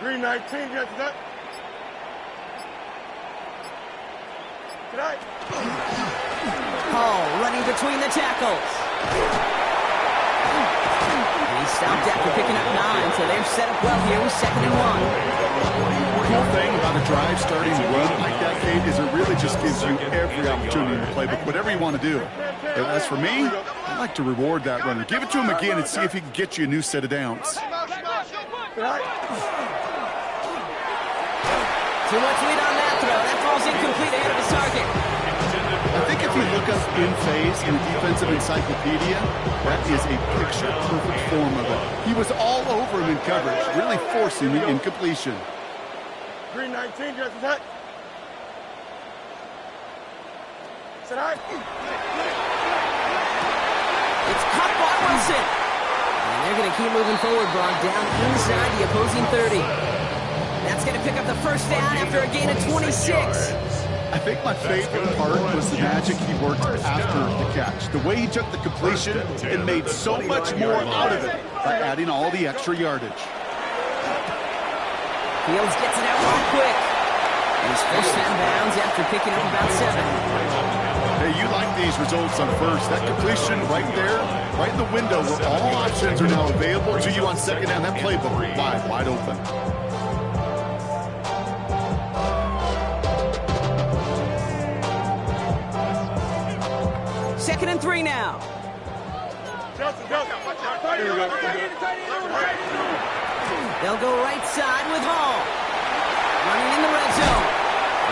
B: Green 19, Jets is up.
A: Hall running between the tackles. And he stopped after picking up 9, so they're set up well here with 2nd and 1.
D: The cool thing about a drive starting to run like that, Kate, is it really just gives you every opportunity to play with whatever you want to do. As for me, I like to reward that runner. Give it to him again and see if he can get you a new set of downs.
A: Too much lead on that throw. That ball's incomplete ahead of his target.
D: I think if you look up in phase in a defensive encyclopedia, that is a picture-perfect form of it. He was all over him in coverage, really forcing the incompletion.
B: Green 19, Jets is up.
A: It's caught by Wilson. And they're going to keep moving forward, Brock, down inside the opposing 30. That's going to pick up the first down after a gain of 26.
D: I think my favorite part was the magic he worked after the catch. The way he took the completion and made so much more out of it by adding all the extra yardage.
A: Fields gets it out real quick. He's first down bounds after picking up about 7.
D: Hey, you like these results on first. That completion right there, right in the window where all options are now available to you on 2nd down. That playbook wide open.
A: Second and 3 now. They'll go right side with Hall. Running in the red zone.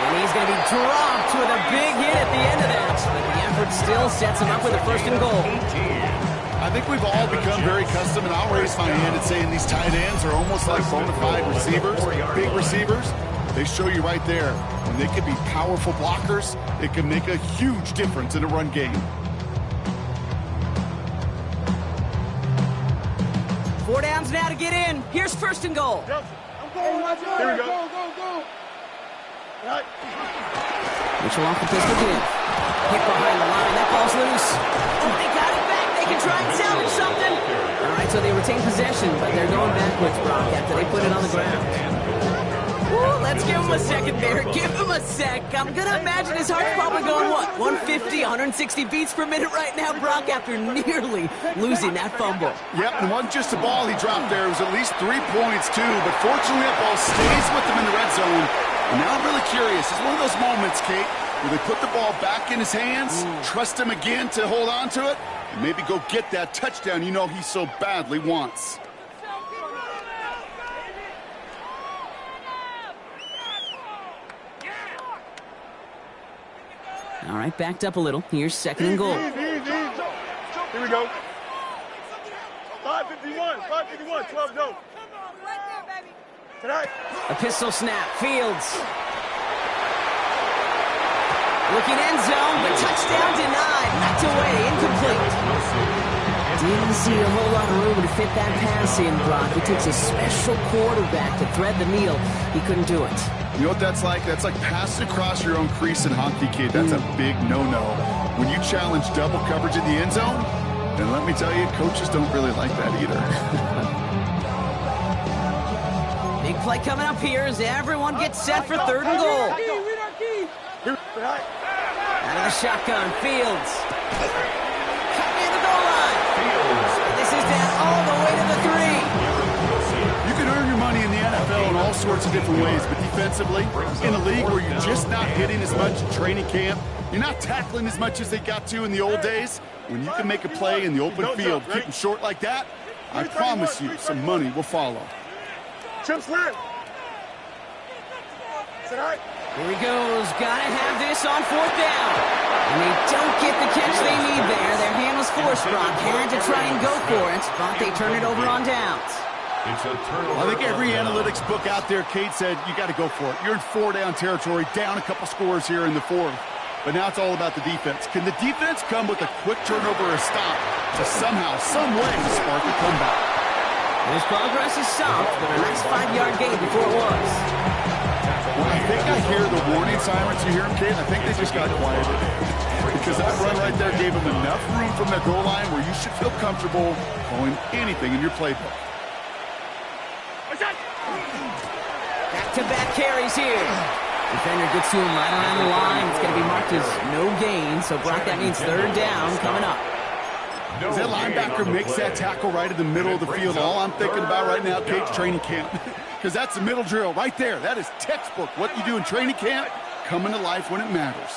A: And he's going to be dropped with a big hit at the end of that. But the effort still sets him up with a 1st and goal.
D: I think we've all become very accustomed, and I'll raise my hand and saying these tight ends are almost like bona fide receivers, big receivers. They show you right there. When they can be powerful blockers, it can make a huge difference in a run game.
A: 4 downs now to get in. Here's 1st and goal.
B: Here we go. Right.
A: Mitchell off the pistol give. Hit behind the line. That ball's loose. Oh, they got it back. They can try and salvage something. All right, so they retain possession, but they're going backwards, Brock, after they put it on the ground. Ooh, let's give him a second there. Give him a sec. I'm going to imagine his heart's probably going, what, 150, 160 beats per minute right now, Brock, after nearly losing that fumble.
D: Yep, and it wasn't just a ball he dropped there. It was at least 3 points, too. But fortunately, that ball stays with him in the red zone. And now I'm really curious. It's one of those moments, Kate, where they put the ball back in his hands, trust him again to hold on to it, and maybe go get that touchdown you know he so badly wants.
A: All right, backed up a little. Here's second and goal.
B: Here we go. 5:51, 12 go. Tonight.
A: A pistol snap. Fields. Looking end zone, but touchdown denied. Knocked away, incomplete. Didn't see a whole lot of room to fit that pass in, Brock. It takes a special quarterback to thread the needle. He couldn't do it.
D: You know what that's like? That's like passing across your own crease in hockey, kid. That's a big no-no. When you challenge double coverage in the end zone, then let me tell you, coaches don't really like that either.
A: Big play coming up here as everyone gets set for third and goal. Out of the shotgun, Fields. Cut near the goal line. This is down all the way to the 3.
D: You can earn your money in the NFL in all sorts of different ways, but defensively, in a league where you're just not hitting as much in training camp, you're not tackling as much as they got to in the old days, when you can make a play in the open field, keep them short like that, I promise you some money will follow.
B: Chip slant.
A: Here he goes. Gotta have this on fourth down. And they don't get the catch they need there. Their hand was forced, Brock. Had to try and go for it, but they turn it over on downs.
C: It's a turnover.
D: I think every analytics book out there, Kate, said you got to go for it. You're in 4-down territory, down a couple scores here in the 4th. But now it's all about the defense. Can the defense come with a quick turnover or a stop to somehow, some way, spark a comeback?
A: His progress is soft, but a nice 5-yard gain before it was.
D: Well, I think I hear the warning sirens. You hear them, Kate? I think they just got quieted. Because that run right there gave them enough room from their goal line where you should feel comfortable calling anything in your playbook.
A: Back-to-back carries here. Defender gets to him right around the line. It's going to be marked as no gain. So, Brock, that means third down coming up.
D: As that linebacker makes that tackle right in the middle of the field, all I'm thinking about right now, Kate's training camp. Because that's the middle drill right there. That is textbook. What you do in training camp, coming to life when it matters.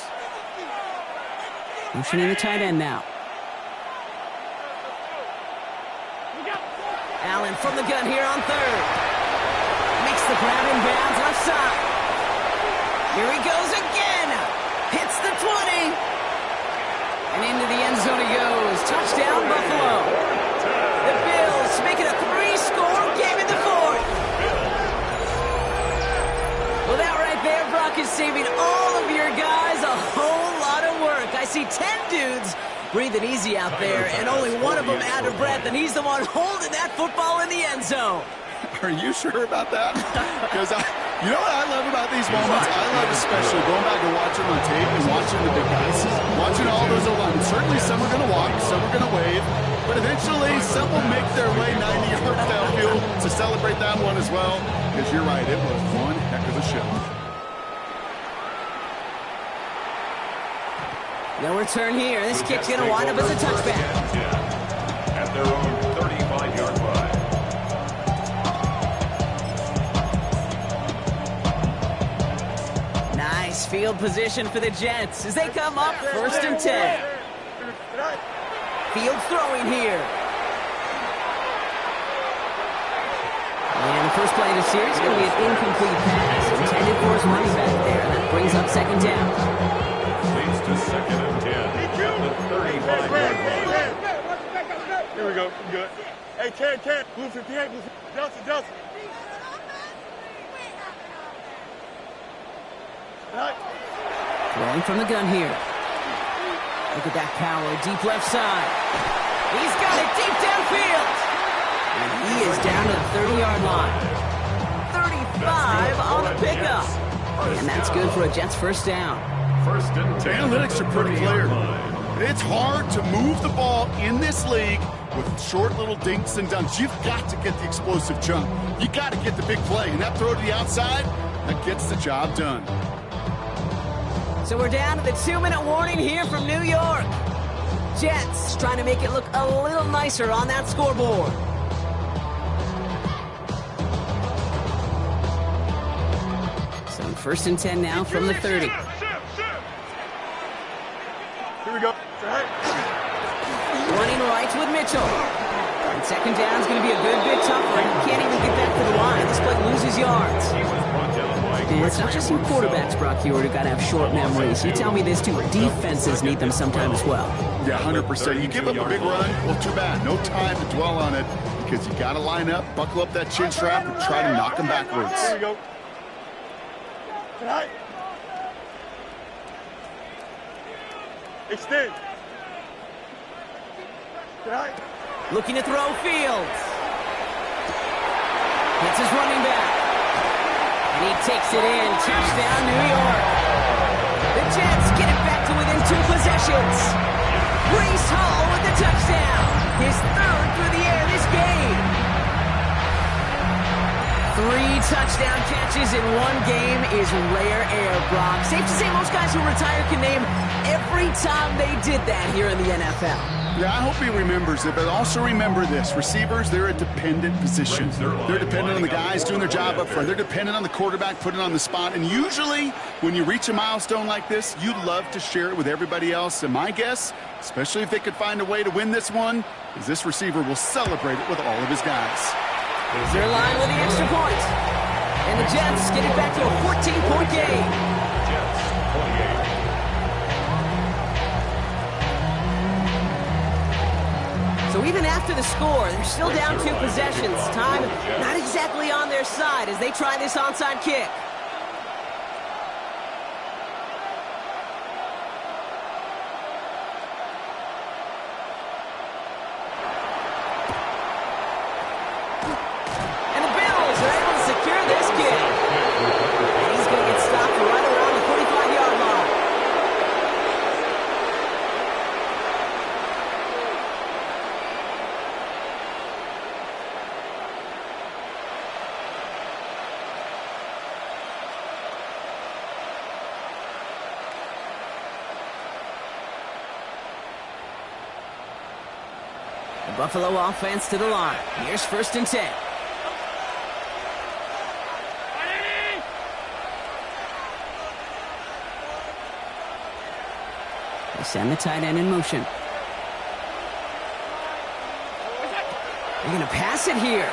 A: Motioning the tight end now. Allen from the gun here on third. Makes the grab in bounds left side. Here he goes again. Hits the 20. And into the end zone he goes. Touchdown, Buffalo. The Bills make it a 3-score game in the 4th. Well, that right there, Brock, is saving all of your guys a whole lot of work. I see 10 dudes breathing easy out there, and only one of them out of breath, and he's the one holding that football in the end zone.
D: Are you sure about that? Because you know what I love about these moments? I love especially going back and watching on tape and watching the big guys. Watching all those O-linemen. Certainly some are going to walk, some are going to wave, but eventually some will make their way 90 yards downfield to celebrate that one as well. Because you're right, it was one heck of a show.
A: No return here. This kick's going to wind up as a touchback.
C: At their own 35-yard line.
A: Nice field position for the Jets as they come up 1st and 10. Field throwing here. And the first play of the series is going to be an incomplete pass intended for his running back there. That brings up 2nd down.
C: Leads to 2nd and 10 at the 35-yard line.
B: Here we go. Good. Hey, Ken. Blue 58. Johnson.
A: Throwing from the gun here. Look at that power. Deep left side. He's got it deep downfield. And he is down to the 30-yard line. 35 on the pickup. And that's good for a Jets first down.
C: 1st and 10.
D: Analytics are pretty clear. It's hard to move the ball in this league with short little dinks and dunks. You've got to get the explosive jump. You got to get the big play. And that throw to the outside, That gets the job done.
A: So we're down to the 2-minute warning here from New York. Jets trying to make it look a little nicer on that scoreboard. So 1st and 10 now from the 30.
B: Here we go.
A: Running right with Mitchell. And 2nd down is going to be a good bit tougher. He can't even get back to the line. This play loses yards. And it's not just your quarterbacks, Brock Hewitt, who got to have short memories. You tell me this too. Defenses need them sometimes as well.
D: Yeah, 100%. You give up a big run, well, too bad. No time to dwell on it because you got to line up, buckle up that chin strap, and try to knock them backwards.
B: Here we go. Right. Extend. Right.
A: Looking to throw Fields. Hits his running back. And he takes it in. Touchdown, New York. The Jets get it back to within 2 possessions. Breece Hall with the touchdown. His 3rd through the air this game. 3 touchdown catches in 1 game is rare air, Brock. Safe to say most guys who retire can name every time they did that here in the NFL.
D: Yeah, I hope he remembers it, but also remember this. Receivers, they're a dependent position. They're dependent on the guys doing their job up front. They're dependent on the quarterback putting it on the spot. And usually, when you reach a milestone like this, you'd love to share it with everybody else. And my guess, especially if they could find a way to win this one, is this receiver will celebrate it with all of his guys.
A: Here's their line with the extra point. And the Jets get it back to a 14-point game.
C: Jets 28.
A: So even after the score, they're still down 2 possessions. Time not exactly on their side as they try this onside kick. And the Bills are able to secure this kick. And he's going to get stopped right around the 45-yard line. The Buffalo offense to the line. Here's 1st and 10. They send the tight end in motion. They're going to pass it here.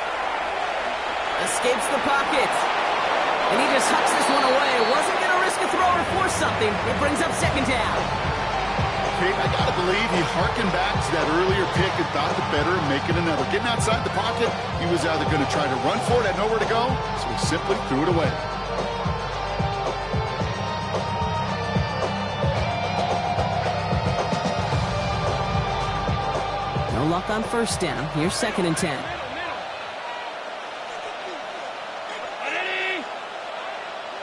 A: Escapes the pocket. And he just hucks this one away. Wasn't going to risk a throw or force something. It brings up 2nd down.
D: I got to believe he harkened back to that earlier pick and thought it better and make it another. Getting outside the pocket, he was either going to try to run for it, had nowhere to go, so he simply threw it away.
A: No luck on 1st down. Here's 2nd and 10.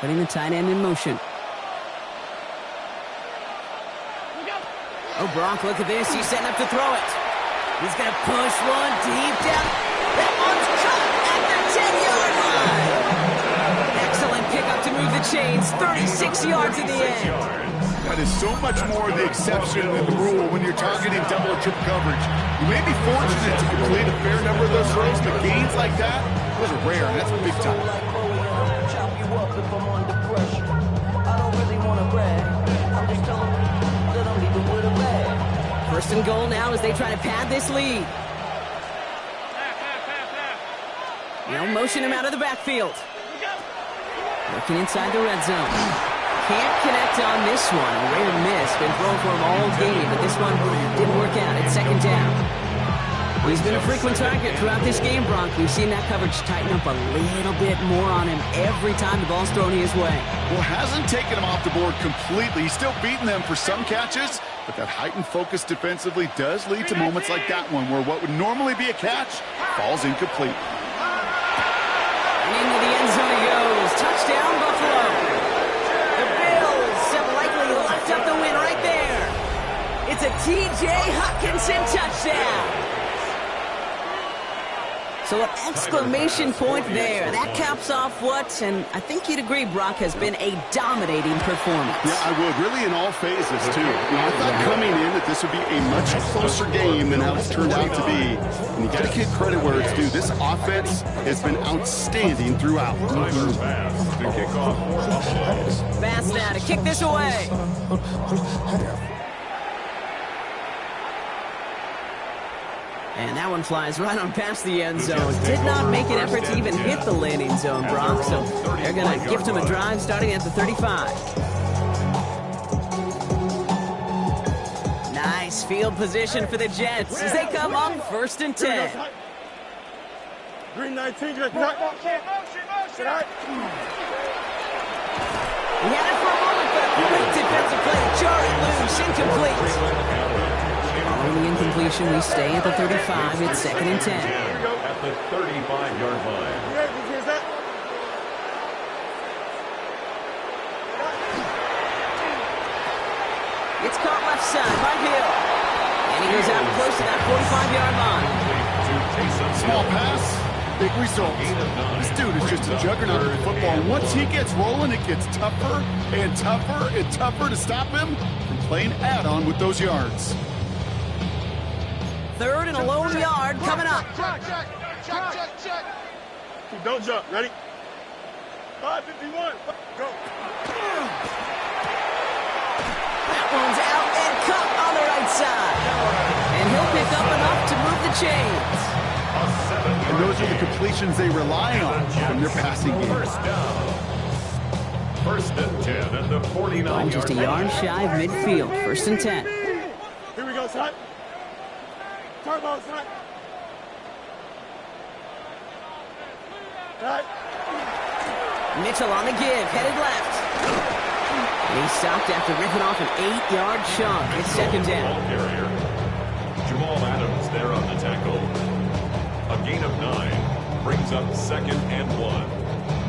A: Putting the tight end in motion. Oh, Brock, look at this. He's setting up to throw it. He's going to push one deep down. That one's caught at the 10-yard line. Excellent pickup to move the chains. 36 yards at the end.
D: That is so much more the exception than the rule when you're targeting double or triple coverage. You may be fortunate to complete a fair number of those throws, but gains like that, those are rare, and that's big time.
E: Chop you up if I'm under pressure. I don't really want to brag. I'm just telling you that I'm leaving with a bag.
A: 1st and goal now as they try to pad this lead. Now motion him out of the backfield. Looking inside the red zone. Can't connect on this one. A rare miss. Been thrown for him all game, but this one didn't work out at 2nd down. He's been a frequent target throughout this game, Bronk. We've seen that coverage tighten up a little bit more on him every time the ball's thrown his way.
D: Well, hasn't taken him off the board completely. He's still beating them for some catches, but that heightened focus defensively does lead to moments like that one where what would normally be a catch falls incomplete.
A: And into the end zone it goes. Touchdown, Buffalo. The Bills have likely left up the win right there. It's a T.J. Hockenson touchdown. So an exclamation point there. That caps off what, and I think you'd agree, Brock, has been a dominating performance.
G: Yeah, I would. Really in all phases, too. I thought coming in that this would be a much closer game than how it's turned out to be. And you got to give credit where it's due. This offense has been outstanding throughout.
C: Tyler Bass to kick off for Buffalo.
A: Bass now to kick this away. And that one flies right on past the end zone. Did not make an effort to even hit the landing zone, Brock. So they're going to gift him a drive starting at the 35. Nice field position for the Jets as they come up 1st and 10.
B: Green 19, get that.
A: He had it for a moment, but a great defensive play. Jarring loose, incomplete. Following the incompletion, we stay at the 35. It's 2nd and 10.
C: At the 35-yard line.
A: It's caught left side by Hill. And he goes out close to that 45-yard line.
G: Small pass, big result. This dude is just a juggernaut of football. And once he gets rolling, it gets tougher and tougher and tougher to stop him from playing add-on with those yards.
A: 3rd and a lone yard coming up.
B: Check. Don't jump. Ready? 5:51. Go.
A: That one's out and cut on the right side. And he'll pick up enough to move the chains.
G: And those are the completions they rely on from their passing game.
C: First down. 1st and 10 at the 49-yard
A: Just a yard shy of midfield. 1st and 10.
B: Here we go, son. Turbo, son. Cut.
A: Mitchell on the give, headed left. And he stopped after ripping off an 8-yard chunk. It's 2nd down.
C: Carrier. Jamal Adams there on the tackle. A gain of 9 brings up 2nd and 1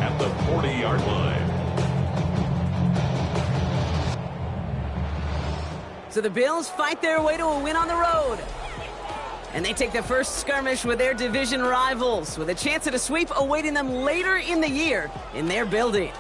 C: at the 40-yard line.
A: So the Bills fight their way to a win on the road. And they take the first skirmish with their division rivals, with a chance at a sweep awaiting them later in the year in their building.